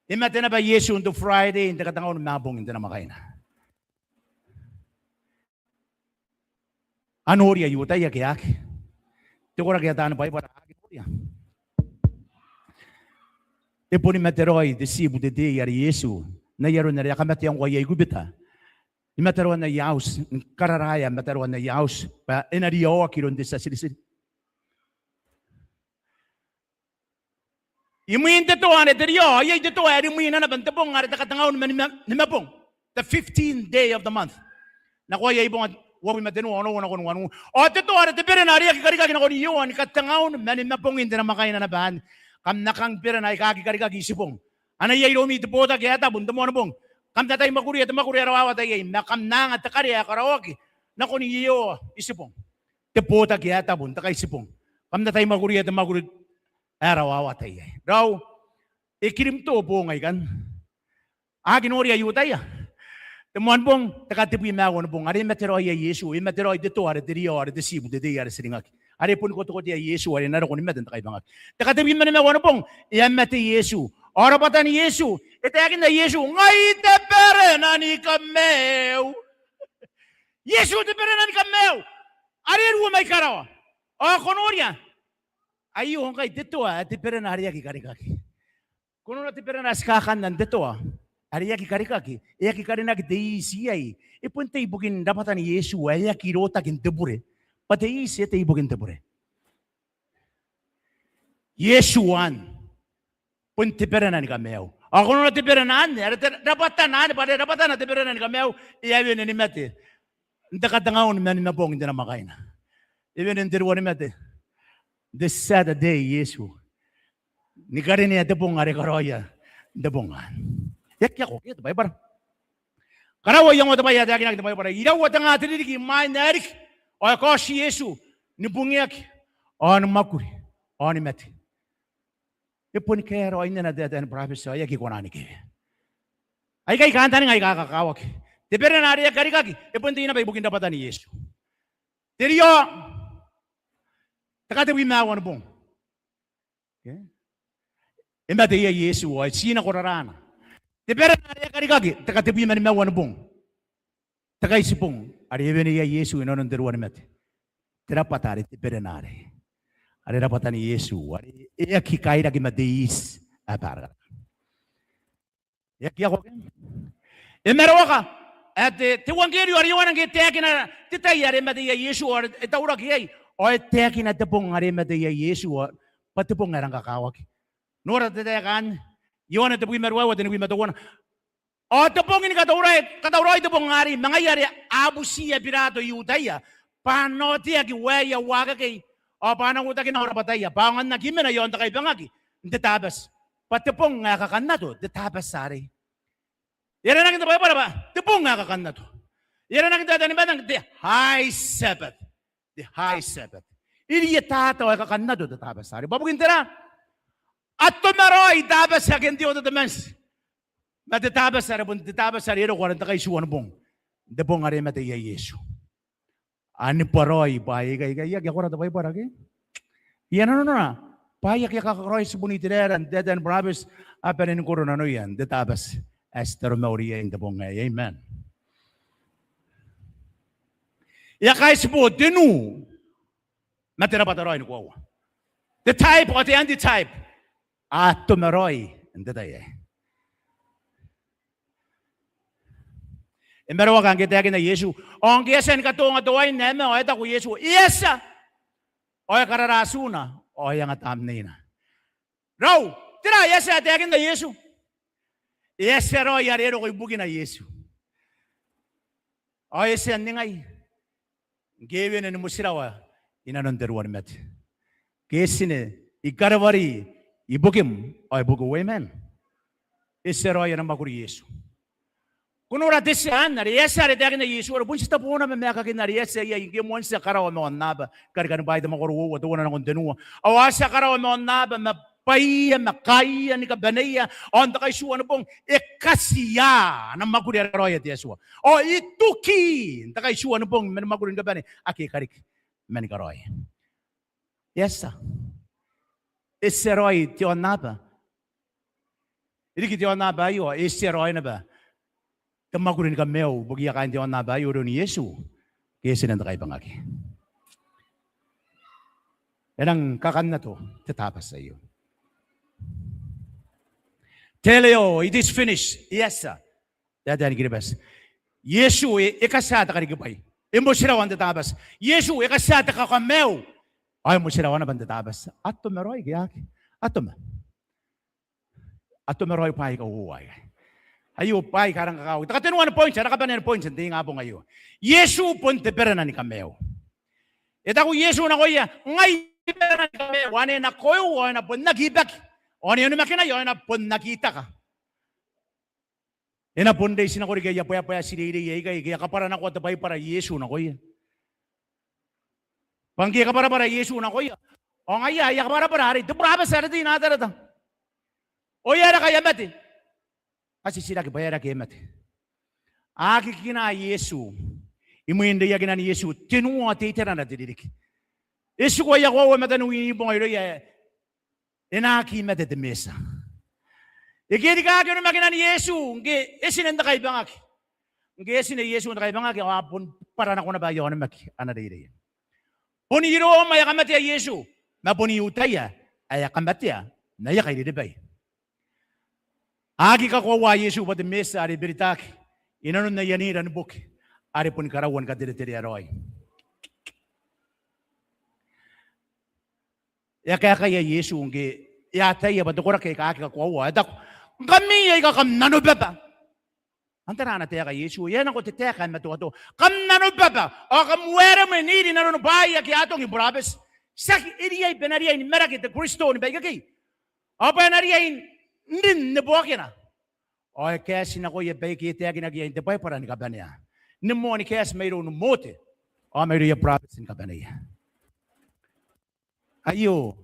B: Imatena ba Yesu on the Friday indra kataon mabong indra makaina. Anoria yuta ya kyak. Tikora kaya tan pa para agia. Eponi materoi de sibu de yara Yesu na yaro na yakamati ang waya igubita. Imatarawan na yaus, kararaya, matarawan na yaus, pa enariyo akiron di sa sirisiri. Imuin dito, ane deriyo, ayay dito, ay imuin na bantabong, ane takatangaw ni mapong. The 15th day of the month. Nakuha yay bong, wawi matino, ano. O dito, ane tibira na, ariya kikarikagin ako niyo, ane katangaw, mani mapong, hindi na makain na nabahan. Kam nakang pira na, ikakikariga isipong. Ano yay lomi, tipo ta, kaya tabon, tamo na bong. Kam tatay makuri rawawa tayo nakam nang at takari akarawaki nako niyo isipong tepota kiyata bun takay isipong kam tatay makuri rawawa tayo raw ikirim to po ngay kan agin ori ayu tayo temuan pong takatipu imago na pong ari matero ay Yesu imatero ay dito ari diriyo ari desibu de ari siningaki Ari pun ko dia Yesu ari naro ko ni medan takay bangak. Takati bi man me wano pong yamate Yesu. Ora patan Yesu. Ite akin na Yesu ngai te pere nani kameu. Yesu te pere nani kameu. Ari ruwa mai karawa. O konoria. Ayo ngai detoa te pere na ari aki karikaki. Kono te pere na skakan nan detoa. Ari aki karikaki. E aki karinaki te isi ai. E pun te ibukin dapatan Yesu ai aki rota kin tebure. Pati isi te ibukin tebure. Yesuan pun tiperan ni kameu. Ako no tiperan ani, ada dapatan ani, pada dapatan tiperan ni kameu. Iya ni mati. Nda katangaon man na pong hindi na makain. Even in tiruan ni mati. This Saturday Yesu. Ni karin niya tepong ari karoya. Tepongan. Yak ko kito bay par. Karawa yang wata bay ata kinak bay par. Ira wata nga tiri mai narik. O ko si Yesu ni bungiak on makuri on mati. Ipun kero ay na datan prophecy ay kikonani ke. Ay kay kantan ngay kakakawak. Tepere na ari karikaki. Ipun tina bay bukin dapatan ni Yesu. Teriyo. Takate wi mawan bong. Okay. Imate ya Yesu ay sina korarana. Tepere na ari karikaki. Takate wi man mawan bong. Takay sipong ari even ya Yesu inanon deruan mate. Terapatari tepere na ari. Ari dapatan ni Yesu, ari aki kaira ki madeis apara. Yaki ako ken. Emero ka. At te wangerio ari wana ke tekina titay ari madeya Yesu or itaura ki ay. O tekina tepong ari madeya Yesu or patepong ngarang kakawak. Nora tetekan yona tepuy merwa wa tenuy matawana. O tepong ini kataura tepong ari mangayari abusia pirato yudaya. Pano tiya ki waya waga kay o paano ko takin na pataya? Pangan na gimen na yon takay bangagi. Detabas. Patipong nga kakanna to. Detabas sari. Yara na kita para ba? Tipong nga kakanna to. Yara na kita tani ba ng the high Sabbath. The high Sabbath. Iri tata ay kakanna to. Detabas sari. Babugin tira. At tumaroy tabas sa genti o detamans. Matetabas sari pun detabas sari ero 40 kay suwan bong. Depong are mataya Yesu. Ani paroy bayi kaya ako na tabay para kay. Yan ano na. Payak ya kakakroy sa bunitiran dead and brothers apenin ko ron ano yan. Detabas as Taromauri in the bongay. Amen. Ya kay sipo dinu. Matira pataroy ni ko. The type or the anti-type. Tumaroy. Hindi tayo Pero wag ang kita na Yesu. Ang kiyasan ka to nga tuway neme o eta ko Yesu. Iyesa. O kararasuna. O yang atamnay na. Raw. Tira yesa atakin na Yesu. Iyesa ro yarero ko ibukin na Yesu. O yesa ningay. Gawin na musirawa. Inanon teruan met. Kesine. Ikarabari. Ibukim. O ibuko. Amen. Iyesa ro yan ang makuri Yesu. Kuno ratisan, nariyasa rin tayo na Yesu. Ano bunsis tapo na may kakin nariyasa yung gimon sa karawa mo naba. Kargan bayad mo karo at wala na kung denua. Awasa karawa mo naba mapaya makaya ni kabanaya. On the kaysu ano pong ikasiya ng maguriroy at Yesu. O ituki the kaysu ano pong magurin kabani. Aki karik manikaroy. Yes sir. Iseroy tiyon naba. Hindi tiyon naba yo. Iseroy na ba? Tamagurin ka meo, bugiya ka hindi ako nabayo ni Yesu. Kaya sinanda kayo pangaki. Yan ang kakan na to, tatapas sa iyo. Teleo, it is finished. Yes, sir. Dadaan kiribas. Yesu, ikasata ka rin kipay. Imo sirawan tatapas. Yesu, ikasata ka kameo. Ay mo sirawan na bantatabas. Ato meroy, kiyaki. Ato meroy pa ikaw huway. Ayo pai karang kakao. Takatenuan points, nakapanen points, hindi nga po ngayon. Yesu ponte pera na ni kameo. Ita ko Yesu na koya, ngay pera na ni kameo. Wane na koyo, wane na pon nagibak. Wane yun makina yun na pon nakita ka. Ina pon day sinakori kaya paya siriri kaya kapara na ko tapay para Yesu na koya. Panggi kapara para Yesu na koya. O ngaya, kapara para hari. Tupraba sa rati na tarata. O yara kaya mati. Kasi sila kibayara kemat. Aki kina Yesu. Imu hindi ya kina ni Yesu. Tinuwa titira na didirik. Yesu ko ya ko mata nung ibong ayo ya. Enaki mata de mesa. Ikiri ka kano makina ni Yesu, nge esinenda kay bangak. Nge esine Yesu na kay bangak, apun para na ko na ba yon mak anadire. Puni iro maya kamati ya Yesu, mapuni utaya aya kamati ya na ya kay dibay. Agi ka ko wa Yesu pa de mesa ari beritak. Inanon na yanira ni book. Ari pun karawan ka dire aroy. Ya kaya Yesu nge ya tayo ba dokora kay ka ko wa dak. Kami ay kakam nanubaba. Antara na tayo kay Yesu, yan ako titekan matuwato. Kam nanubaba, o kam wera mo niri na nunubaya kaya atong ibrabes. Sak iriyay benariyay ni merakit na Kristo ni Baigaki. O benariyay nin nabuwakin na. O kaya sinako yung Baigaki tayo ginagiyay, hindi pa para ni kabaniya. Nimo ni kaya mayroon mote. O mayroon yung brabes ni kabaniya. Ayo.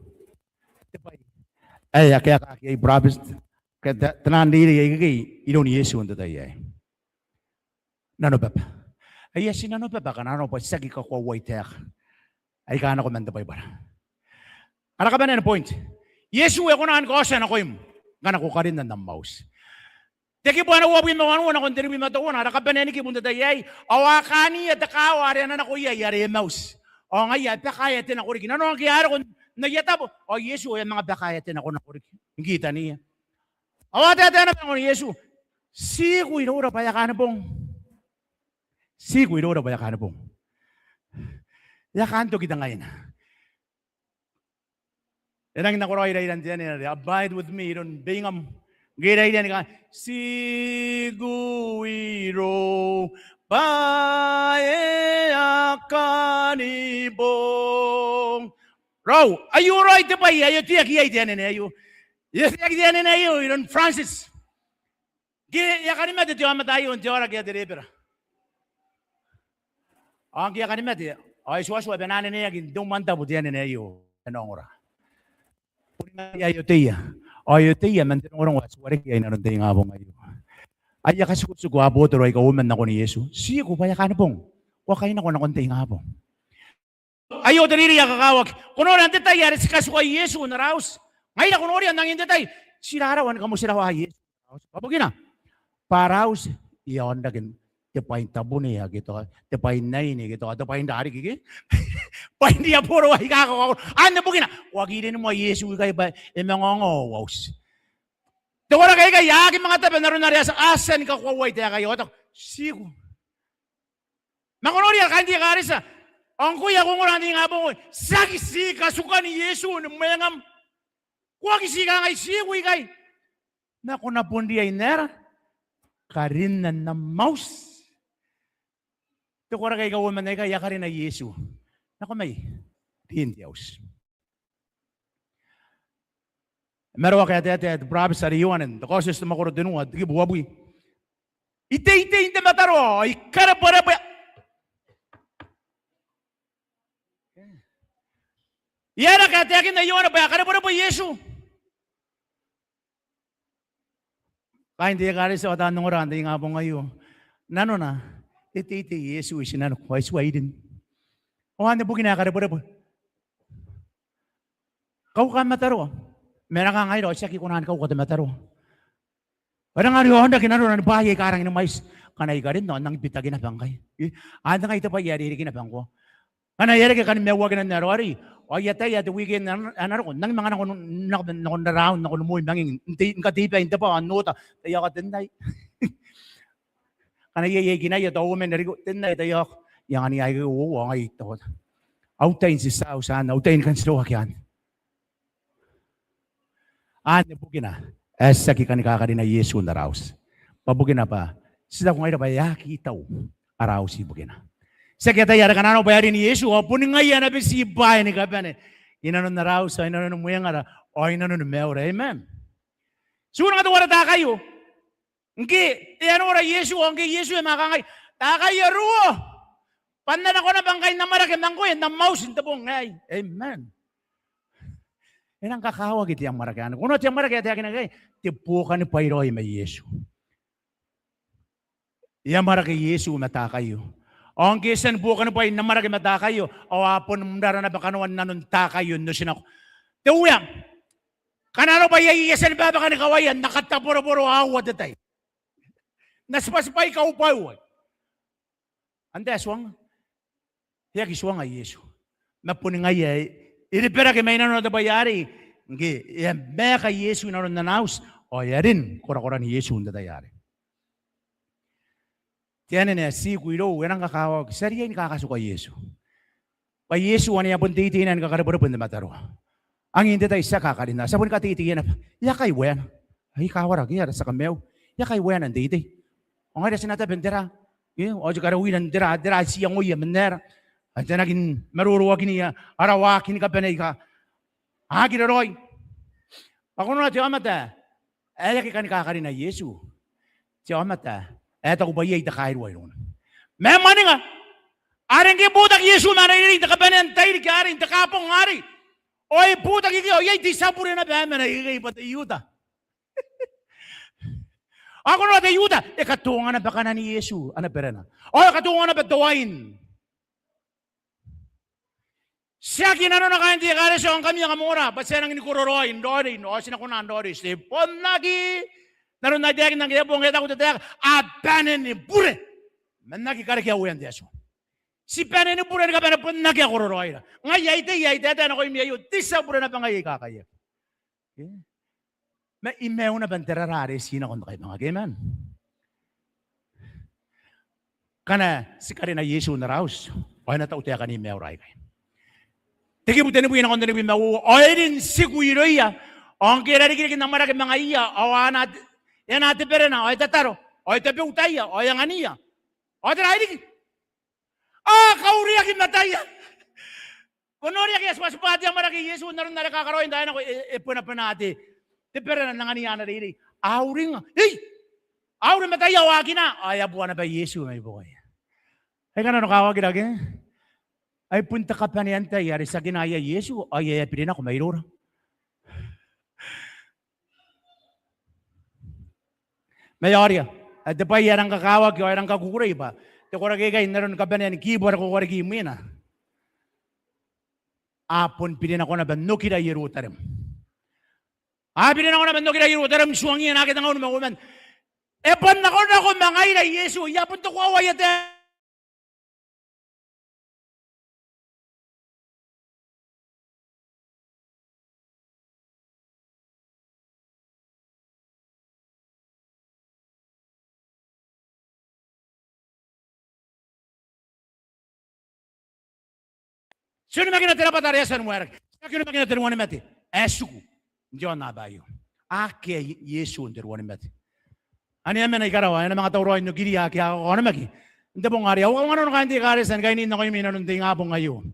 B: Ay, kaya kaya brabes. Kaya tanan diri ay ilo ni Yesu ando tayo ay. Nano baba. Ay si nano baba ka nano pa sagi ka ko white hair. Ay ka na ko manda pa ibara. Ara ka ba na point? Yesu ay ko na ko siya na ko im. Ngana ko karin na mouse. Teki po na wabi mo na kon diri mi mataon. Ara ka ba na ni ki bunda tayo ay. Awakani at kao ari na ko iya yari mouse. O nga ya pakaya tin ako rin. Ano ang kiyara kon nagyatabo? O Yesu ay mga pakaya tin ako na ko rin. Ngita niya. Awat na ko ni Yesu. Si kuiro pa yakana pong. Si kuiro pa yakana pong. Yakanto kita ngayon. Yan ang nakuroy rin diyan. Abide with me. Don't bingam. Giray diyan ka. Si kuiro pa yakani pong. Raw, ayo right pa ayo tiyak iyay diyan ayo. Yes, yan na iyo, Iron Francis. Kaya kanima dito ang matayo, ang tiyora kaya direpera. Ang kaya kanima dito, ay suwa-suwa, bananin niya, dumanta po diyan na iyo. Ano ang ora? Ayo tiya. Ayo tiya, mantin orang waswari kaya naroon tayo nga po ngayon. Ay, kasukot-suko, aboto, ay kauman na ko ni Yesu. Siya ko, paya ka na pong. Wakay na ko na konti nga po. Ayo, dariri kakawag. Kuno, nanti tayo, si kasuka Yesu na raus. Ngayon ako nori, ang nangin detay. Sirarawan ka mo sirawa, Yesu. Kapag na. Paraus, iyon nagin. Tepain tabu niya, gitu. Tepain na ini, gitu. Tepain dari, gitu. Pain dia puro, hikako. Ano po gina? Waginin mo, Yesu, kayo ba? Imangongawaws. Tawara kayo kayo, yakin mga tabi, naroon na rin sa asan ka kuway, tayo kayo. Sigo. Makunori, kandi ka rin sa. Ang kuya kung urandi nga po, sagisi kasuka ni Yesu, mayangam. Kuwag isika ngay sigoy kay. Naku na pundi ay nera. Karinan na mouse. Ito ko rin kay kawaman na kaya karin na Yesu. Naku may. Pintiyaws. Meron kaya tete, brabis sa riyonan. Tako siya sumakuro dinuwa. Digi buwaboy. Ite inte mataro. Ikarapara pa. Yara kaya tekin na iyon pa. Karapara pa Yesu. Kaya hindi ka rin sa watanong oran, hindi nga po ngayon. Nano na, iti Yesu, isinano ko, ay suway din. O ano po ginakarapura po? Kau ka mataro. Meron ka ngayon, siya kikunahan kau ka mataro. Parang nga rin, hindi kinaro na bahayay karang ng mais. Kanay ka rin, no, nang bitagin na bangkay. Ano nga ito pa, yari rin kinabang ko. Kanay yari ka kanimay wag na narwari. O yatay at weekend ano ko nang mga nakon na mo nanging katipay hindi pa nota tayo ka tinday kanay ginaya to women rigo tinday tayo yang ani ay wo ngay to outain si sao sana outain kan silo hakyan ano bugina esa ki kan kakari na Yesu na raus pabugina pa sila ko ngay ba yaki taw araw si bugina. Sakita yara kanano bayari ni Yesu, apun ngayon na bisibay ni kapane. Inanon na raw sa inanon mo yang ara, o inanon Mauri, amen. Suno nga tuwara ta kayo. Ngki, ano ora Yesu, ngki Yesu makangay. Ta kayo ruo. Panan ako na bangkay na marakim nang ko yan, na mouse in tabong ngay. Amen. Yan ang kakawag iti ang marakan. Kuno ti ang marakan iti ang kinagay, tipukan ni Pairoy may Yesu. Yan marakay Yesu mata kayo. Ang kisan bukan pa na maragi mata kayo. O apon mundara na bakanuan nanon ta kayo no sinako. Tewang. Kanano ba yayasan ba baka nakawayan nakatapuro-puro awad datay. Naspaspay ka upaw. Ande aswang. Ya kiswang ay Yesu. Mapuning ay iripera ke may nanon da bayari. Ngi ya meka Yesu nanon nanaus. O yarin kura-kura ni Yesu nda dayari. Tiyanin na si Guido, wenang kakawag, sariya ni kakasuka Yesu. Pa Yesu, ano yung titinan kakarapuro na mataro. Ang hindi tayo isa kakarina. Sabon ka titinan, yakay wen. Ay kawarag, yara sa kameo. Yakay wen ang titi. Ang nga sinata bendera. O di karawin ang dira siyang uya menera. At naging maruruwag niya, arawakin ka panay ka. Ginaroy. Ako na tiyo amata, ayaki ka ni kakarina Yesu. Tiyo amata, eto ko ba yay da kahit wayo. May mani nga, aring kibutak Yesu na narinig, nakabanan tayo ni karing, nakapong hari. Oy, butak ikiyo, yay, di sapuri na ba, na ikikipat iyuta. Ako na tayo iyuta, katungan na baka na ni Yesu, ano pera na. Oy, katungan na ba dawain? Siya kinano na kain, di kare siya ang kami ang amura, ba't siya nang inikuroroy, ndori, no, sinakunan, ndori, sipon nagi, naroon na diyak ng kiyapong kita ko tatayak, abanin ni bure. Manaki kare kaya uyan diyaso. Si panin ni bure ka pa na kaya kuroroy na. Ngay yay, na ko imiyayo, tisa bure na pa ngay kakaya. May imew na banterarari, sina kung kayo mga geman. Kana, si kare na Yesu na raus, o na tautaya ka ni imew ray kayo. Tiki buti ni buhay na kung na imew, o din si kuiroya, ang kirarigin ng marag mga iya, awan at yan natin pera na, o tataro, o tabi utaya, o yang aniya. O tirahilig. Kauriyakin mataya. Kunoriyak yes, mas pati ang maragi Yesu, naroon na nakakaroin, dahil ako ipunapanati. Di pera na nanganiya na rin. Auring, auring mataya, wagi na. Ay, abuwan na ba Yesu, may buhay. Ay, ka na nakawagin lagi. Ay, punta ka pa niyan tayo, yari sa ginaya Yesu, ay, pinina ko, mayroon. May orya. At di ba yan ang kakawag, yan ang kukurei ba? Di ko ragigay, naroon ka ba niyan, kibor ko warigi mo yun. Apon pinina ko na ba, nukira Yerutarem. Pinina ko na ba, nukira Yerutarem, suwangi yan, akit ang ako naman. Epan na ko mga ina Yesu, yapon to ko awayat Sino makina tinapat ariasan mo erak? Sino makina tinuwan ni mati? Esuku. Diyon na ba yun? Ake Yesu ang tinuwan ni mati. Ano yan na ikarawa? Ano mga tauroy nyo giri ake ako ano magi? Hindi pong ari. Ako ano ka hindi karisan kaya hindi na kayo minanunting nga po ngayon.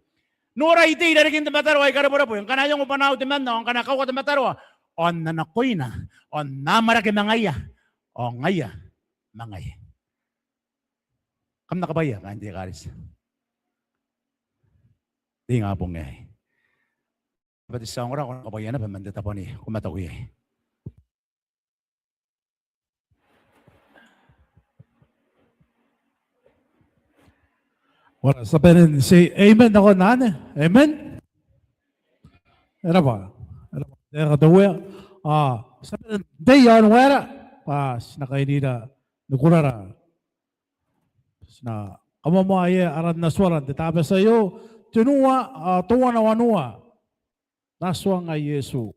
B: Nura iti dari kinta matarwa ikarapura po. Yung kanayong upanaw timan na. Yung kanakaw ka matarwa. On na nakoy na. On na maraki mangaya. O ngaya. Mangaya. Kam nakabaya ka hindi karisan. Di nga pong ngayon. Pati sa orang kung nakabayan na, pamandata po ni kumatawi.
A: Wala, sabihin, say amen ako nane. Amen? Era ba? Era katawa. Sabihin, dayan wera. Pas, nakainida, nukurara. Na, kamamaya, aran na swaran, titabi sa iyo, tinuwa, tuwa na wanua. Naswa nga Yesu.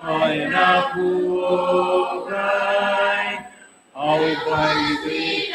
B: Ay nakukuray, ay baby.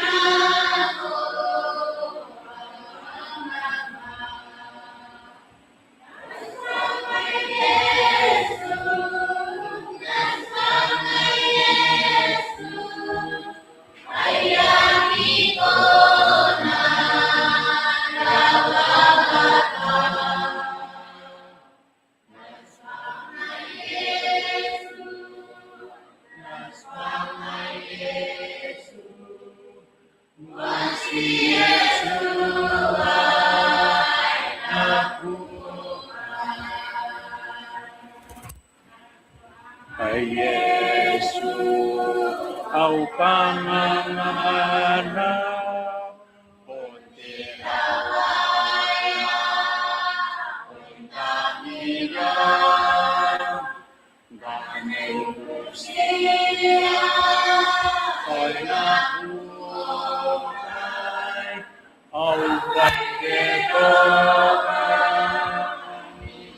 B: Ay Yesu, au panganganak, ontirawaya, ontamirang, ganay Lucia, ay nakuhay, au pagketokan,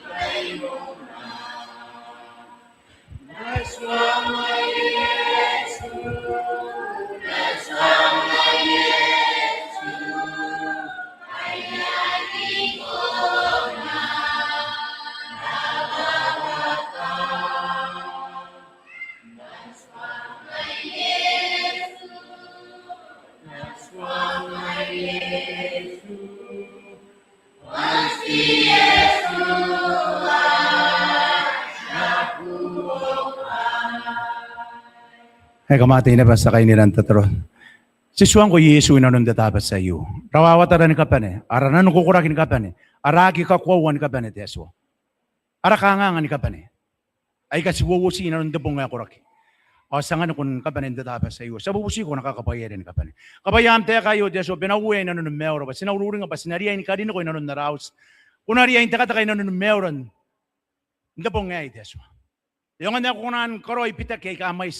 B: kayo na. Naswama Yesu, naswama Yesu, ayati ko na nababata. Naswama Yesu, naswama Yesu, pasti Yesu ay kamatay na ba sa kayo nilang tatron? Sisuan ko Yesu inanon datapat sa iyo. Rawawataran ka pa ne. Aranan kukurakin ka pa ne. Araki ka kuwawan ka pa ne, Teso. Arakangangan ka pa ne. Ay kasi wuwusi inanon dabong nga kuraki. O sangan kung ka pa ne datapat sa iyo. Sa buwusi ko nakakapayarin ka pa ne. Kapayam te kayo, Teso, pinauwi inanon ng meuro. Sinaururin ka pa, sinariyain ka rin ako inanon na raus. Kung nariyain te ka inanon ng meron, dabong nga Teso. Yung nga kunan karoy pitak kay kamay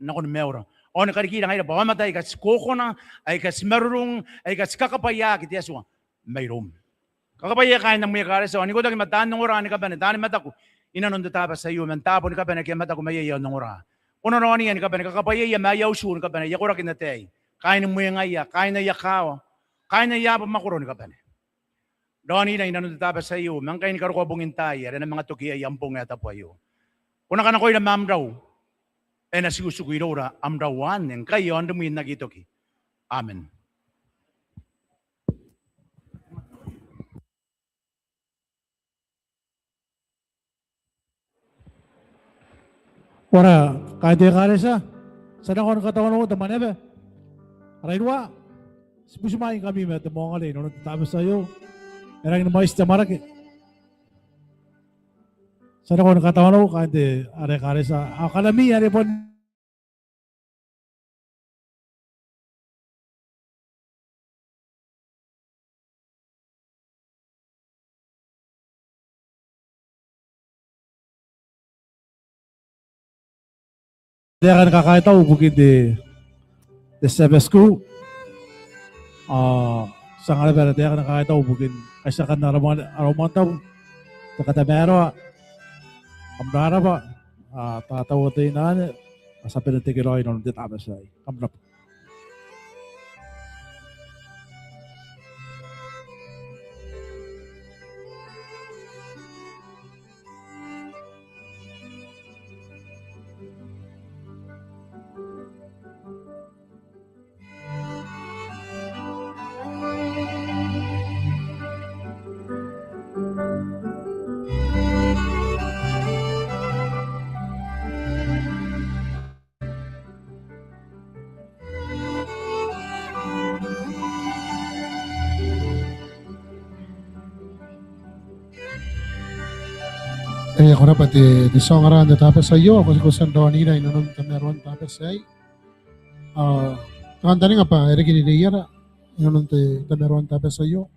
B: nakon meuro. O nakarikita ngayon, pamatay kas koko na, ay kas marurong, ay kas kakapaya, kiti aswa, mayroon. Kakapaya kain ng mga kares, o niko dagi mataan ng oran, ka ba na, daan mata ko, inanon datapa sa iyo, mantapon ka ba na, kaya mata ko mayayaw ng oran. Uno na niyan, ka ba na, kakapaya, mayaw sun, ka ba na, yakura kinatay, kain ng mga ngaya, kain na yakaw, kain na yapa makuron, ka ba na. Doon na inanon datapa sa iyo, mangkain karukobong intay, rin ang mga tuki ay ampong yata po ayo. Una ka na ko'y na mamraw, ay nasigusuguiro ra amrawan yang kayo ang dumuin nagitoki. Amen.
A: Ora, kaya karesa. Sana ko katawan ko teman ebe. Araidwa. Sipusumain kami met mo ngali no tabi sa iyo. Erang na mais tamarak. Sana ko katawan ko kaya are karesa. Akalami are pon dia kan kakak tahu bukit di Sebesku. Sangat berat dia kan kakak tahu bukit kasi kan araman tahu kata bero amdara ba tatawa tayo na sa pinatigiloy nung dit abasay kamrap.
D: Ako na pati di songaran da tapos sa iyo ako si kusan do nila inanon tameron tapos ay kantani nga pa ere kini reitiira inanon te tameron tapos sa iyo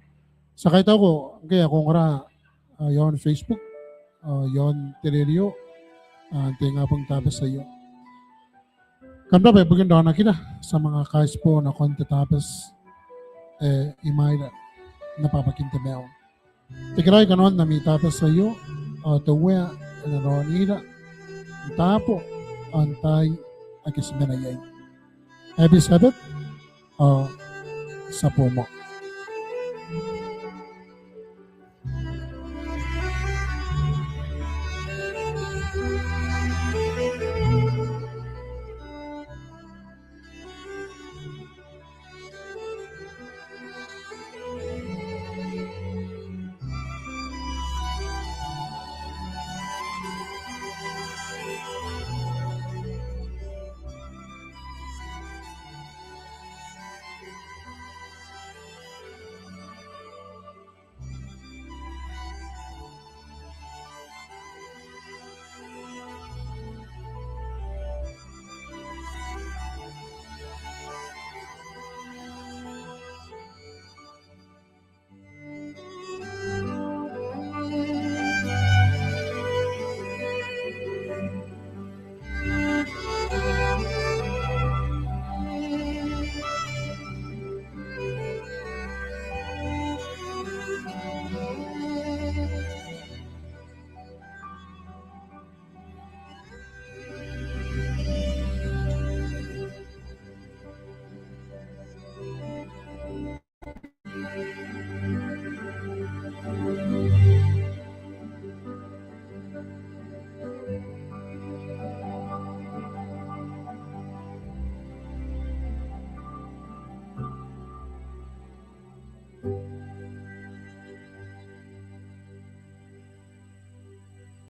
D: sakay taw ko kaya kung ra yon Facebook yon telerio te nga pong tapos sa iyo kanda ba bugin do na kita sa mga kais po na konti tapos imayda napapakinta meon Tigray kanon na mitapos sa iyo, tuwea, inanon tapo, antay, akismenayay. Happy Sabbath, sa pumo.